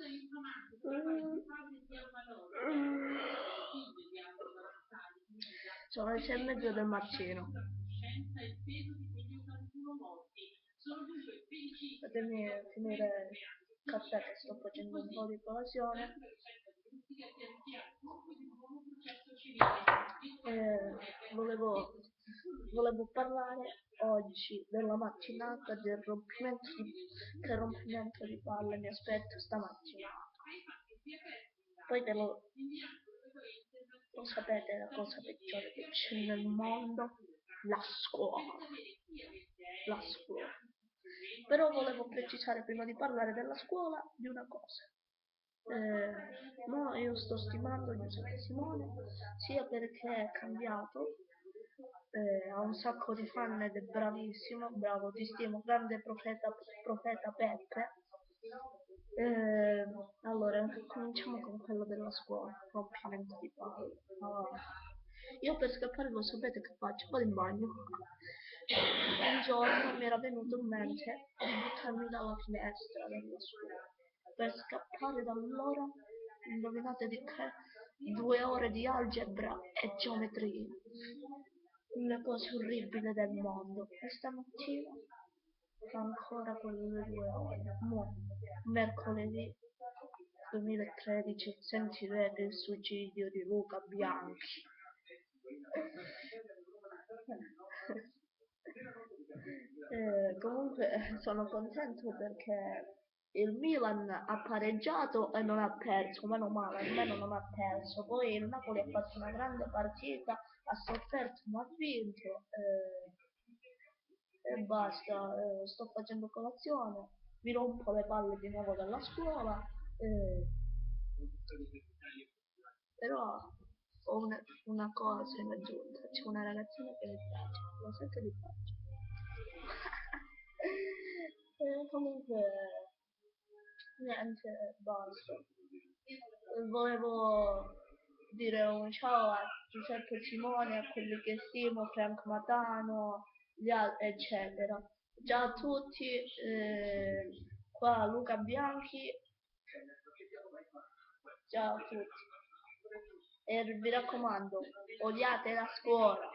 Mm, mm. Sono le 6:30 del mattino. Fatemi finire il caffè che sto facendo un po' di colazione. Volevo parlare oggi della mattinata che rompimento di palle mi aspetto stamattina. Poi lo sapete la cosa peggiore che c'è nel mondo? La scuola. La scuola. Però volevo precisare prima di parlare della scuola di una cosa. No, io sto stimando Giuseppe Simone sia perché è cambiato, ha un sacco di fan ed è bravissimo, bravo, ti stimo, grande profeta Peppe. Eh, allora, cominciamo con quello della scuola, rompimento di palle. Allora, io per scappare lo sapete che faccio? Vado in bagno. Un giorno mi era venuto in mente di buttarmi dalla finestra della scuola per scappare da loro, indovinate di che? 2 ore di algebra e geometria. Le cose orribili del mondo. E stamattina ancora quelle 2 ore. Mercoledì 2013 sentirete il suicidio di Luca Bianchi. Comunque sono contento perché il Milan ha pareggiato e non ha perso, meno male, almeno non ha perso. Poi il Napoli ha fatto una grande partita, ha sofferto ma ha vinto. E basta, sto facendo colazione, mi rompo le palle di nuovo dalla scuola, però ho una cosa in aggiunta, c'è una ragazzina che mi piace, lo so che mi piace. Comunque, niente, basta. Volevo dire un ciao a Giuseppe Simone, a quelli che stimo, Frank Matano, eccetera. Ciao a tutti, qua Luca Bianchi, ciao a tutti. E vi raccomando, odiate la scuola.